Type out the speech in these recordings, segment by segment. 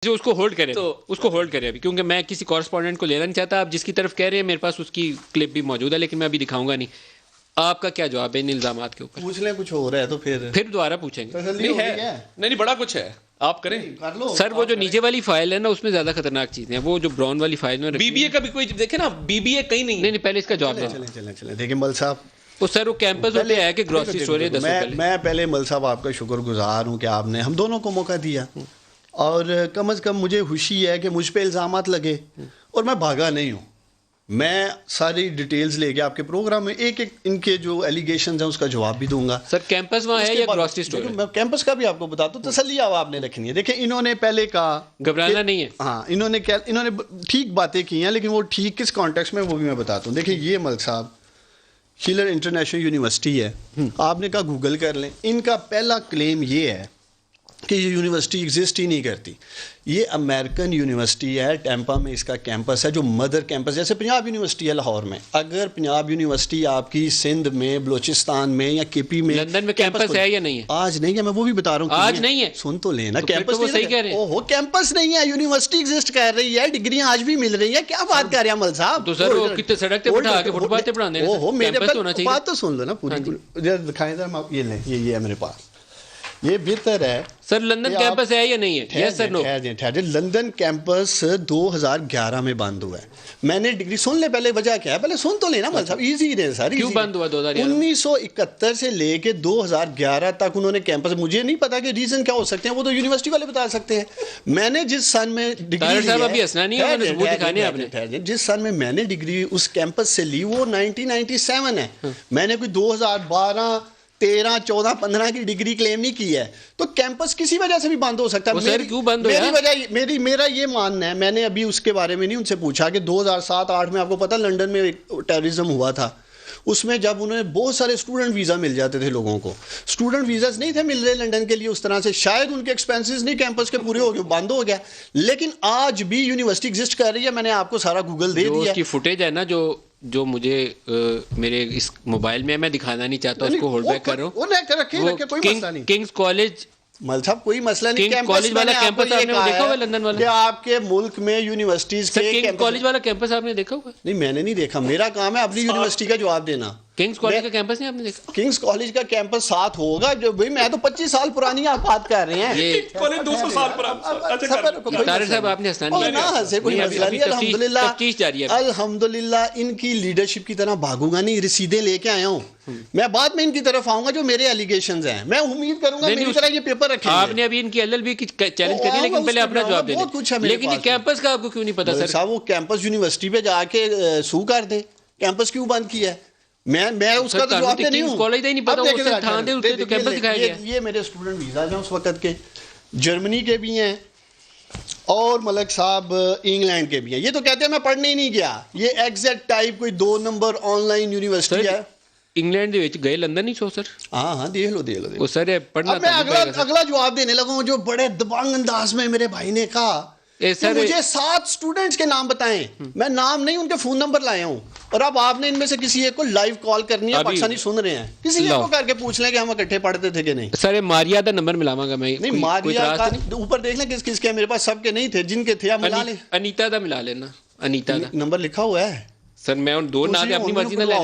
جو اس کو ہولڈ کرے تو اس کو ہولڈ کرے ابھی، کیونکہ میں کسی کورسپونڈنٹ کو لینا نہیں چاہتا. آپ جس کی طرف کہہ رہے ہیں میرے پاس اس کی کلپ بھی موجود ہے، لیکن میں ابھی دکھاؤں گا نہیں. آپ کا کیا جواب ہے ان الزامات کے اوپر؟ پوچھ لیں کچھ ہو رہا ہے تو پھر دوبارہ پوچھیں گے. نہیں بڑا کچھ ہے، آپ کریں سر. وہ جو نیچے والی فائل ہے نا اس میں زیادہ خطرناک چیزیں ہیں. وہ جو براؤن والی فائل میں بی بی اے کا بھی کوئی دیکھے نا، بی بی اے کہیں نہیں. پہلے اس کا جواب دیں. چلیں دیکھیں مل صاحب، وہ سر وہ کیمپس پہ ہے کہ گروسری اسٹور ہے. میں پہلے مل صاحب آپ کا شکر گزار ہوں کہ آپ نے ہم دونوں کو موقع دیا، اور کم از کم مجھے خوشی ہے کہ مجھ پہ الزامات لگے اور میں بھاگا نہیں ہوں. میں ساری ڈیٹیلز لے کے آپ کے پروگرام میں ایک ایک ان کے جو ایلیگیشنز ہیں اس کا جواب بھی دوں گا. سر کیمپس وہاں ہے یا گروسری اسٹور ہے؟ میں کیمپس کا بھی آپ کو بتاتا ہوں، تسلی آپ نے رکھنی ہے. دیکھیں انہوں نے پہلے کہا گھبرانا نہیں ہے. ہاں انہوں نے ٹھیک باتیں کی ہیں، لیکن وہ ٹھیک کس کانٹیکسٹ میں وہ بھی میں بتاتا ہوں. دیکھیں یہ ملک صاحب ہلر انٹرنیشنل یونیورسٹی ہے، آپ نے کہا گوگل کر لیں. ان کا پہلا کلیم یہ ہے کہ یہ یونیورسٹی ایگزسٹ ہی نہیں کرتی. یہ امریکن یونیورسٹی ہے، ٹیمپا میں اس کا کیمپس ہے جو مدر کیمپس، جیسے پنجاب یونیورسٹی ہے لاہور میں. اگر پنجاب یونیورسٹی آپ کی سندھ میں، بلوچستان میں یا کے پی میں، لندن میں کیمپس ہے یا نہیں ہے؟ آج نہیں ہے، میں وہ بھی بتا رہا ہوں. آج نہیں ہے، سن تو لینا. کیمپس صحیح کہہ رہے ہیں. کیمپس نہیں ہے، یونیورسٹی ایگزسٹ کر رئی ہے، ڈگریاں آج بھی مل رہی ہیں. کیا بات کر رہے ہیں مل صاحب؟ تو سر وہ کتنے سڑک پہ بٹھا کے فٹ پاتھ پہ پڑھانے ہیں. بات تو سن لو نا پوری، دکھائیں ذرا. یہ لیں، یہ ہے میرے پاس، یہ بہتر ہے. سر لندن کیمپس ہے یا نہیں ہے؟ یس سر نو. لندن کیمپس 2011 میں بند ہوا ہے. میں نے ڈگری سن لے پہلے، وجہ کیا ہے پہلے سن تو لینا مطلب. ایزی ہے سر. کیوں بند ہوا 2011؟ 1971 سے لے کے 2011 تک انہوں نے کیمپس، مجھے نہیں پتا کہ ریزن کیا ہو سکتے ہیں، وہ تو یونیورسٹی والے بتا سکتے ہیں. میں نے جس سن میں ڈگری جس سن میں نے ڈگری اس کیمپس سے لی وہ 1997 ہے. میں نے کوئی 2012 13 14 15 کی ڈگری کلیم نہیں کی ہے. تو کیمپس کسی وجہ سے بھی بند ہو سکتا ہے. سر کیوں بند ہوا؟ میرا یہ ماننا ہے، میں نے ابھی اس کے بارے میں نہیں ان سے پوچھا کہ 2007-8 میں آپ کو پتا لنڈن میں ٹیررزم ہوا تھا. اس میں جب انہیں بہت سارے اسٹوڈنٹ ویزا مل جاتے تھے لوگوں کو، اسٹوڈنٹ ویزاز نہیں تھے مل رہے لنڈن کے لیے اس طرح سے، شاید ان کے ایکسپینسز نہیں کیمپس کے پورے ہو گئے، بند ہو گیا. لیکن آج بھی یونیورسٹی ایگزسٹ کر رہی ہے. میں نے آپ کو سارا گوگل دے دیا. اس کی فوٹیج ہے نا جو مجھے میرے اس موبائل میں، میں دکھانا نہیں چاہتا، اس کو ہولڈ بیک کر رہا ہوں. کنگز کالج مل صاحب کوئی مسئلہ نہیں. کالج والا کیمپس آپ نے دیکھا ہوا لندن والا؟ کہ آپ کے ملک میں یونیورسٹیز کے کالج والا کیمپس آپ نے دیکھا ہوگا؟ نہیں میں نے نہیں دیکھا. میرا کام ہے اپنی یونیورسٹی کا جواب دینا. کنگز کالج کا کیمپس نہیں آپ نے دیکھا؟ کنگز کالج کا کیمپس ساتھ ہوگا جو بھائی، میں تو 25 سال پرانی آپ بات کر رہے ہیں. یہ کالج 200 سال پرانی. طارق صاحب آپ نے ہنسنا نہیں. کوئی مسئلہ نہیں. الحمدللہ تفتیش جاری ہے. الحمدللہ ان کی لیڈرشپ کی طرح بھاگوں گا نہیں، رسیدیں لے کے آیا ہوں. میں بعد میں ان کی طرف آؤں گا جو میرے ایلیگیشنز ہیں. میں امید کروں گا میری طرح یہ پیپر رکھیں. آپ نے ابھی ان کی LLB کی چیلنج کری، لیکن پہلے اپنا جواب دیں. لیکن یہ کیمپس کا آپ کو کیوں نہیں پتا سر؟ وہ کیمپس یونیورسٹی پہ جا کے سو کر دیں. کیمپس کیوں بند کیا ہے؟ میں اس کا تو جواب دے نہیں ہوں. کالج نہیں پتا، وہ صرف تھان دے تو کیمپس دکھایا گیا. یہ میرے اسٹوڈنٹ ویزا ہیں اس وقت کے، جرمنی کے بھی ہیں اور ملک صاحب انگلینڈ کے بھی ہیں. یہ تو کہتے ہیں میں پڑھنے ہی نہیں گیا. یہ ایگزیکٹ ٹائپ کوئی 2 نمبر آن لائن یونیورسٹی ہے. انگلینڈ گئے لندن نہیں سو سر؟ ہاں دیکھ لو. وہ سر پڑھنا. میں اگلا جواب دینے لگا ہوں جو بڑے دبانگ انداز میں میرے بھائی نے کہا کہ مجھے 7 اسٹوڈنٹس کے نام بتائیں. میں نام نہیں، ان کے فون نمبر لایا ہوں. اور اب آپ نے ان میں سے کسی ایک کو لائیو کال کرنی ہے، پاکستانی سن رہے ہیں، کسی ایک کو کر کے پوچھ لیں کہ ہم اکٹھے پڑھتے تھے کہ نہیں. سر ماریا دا نمبر ملاواں گا میں. نہیں ماریا کا اوپر دیکھ لیں کس کس کے. میرے پاس سب کے نہیں تھے، جن کے تھے آپ ملا لیں. انیتا دا ملا لینا. انیتا دا نمبر لکھا ہوا ہے سر. میں ان 2 نام اپنی مرضی نہ لے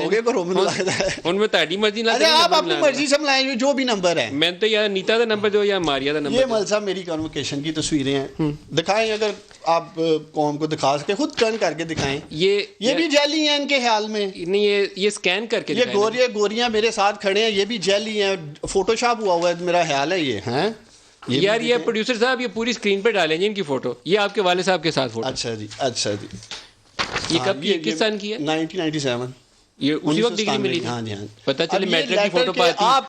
ان میں تہاڈی مرضی نہ. آپ اپنی مرضی سے ملائیں جو بھی نمبر ہے. میں تو یا انیتا دا نمبر دو یا ماریا دا نمبر. یہ مل صاحب میری کانوکیشن کی تصویریں ہیں، دکھائیں اگر آپ قوم کو دکھا سکے، خود ٹرن کر کے دکھائیں. یہ بھی جیلی ہیں ان کے خیال میں. نہیں یہ اسکین کر کے. یہ گوریاں میرے ساتھ کھڑے ہیں، یہ بھی جیلی ہیں، فوٹو شاپ ہوا ہوا ہے میرا خیال ہے. یہ ہیں یار یہ پروڈیوسر صاحب یہ پوری اسکرین پہ ڈالیں گے ان کی فوٹو. یہ آپ کے والد صاحب کے ساتھ فوٹو. اچھا جی. یہ کب کی ہے، کس سن کی ہے؟ 1997. یہ اسی وقت ڈگری ملی. ہاں جی. پتہ چلے میٹرک کی فوٹو پاتی.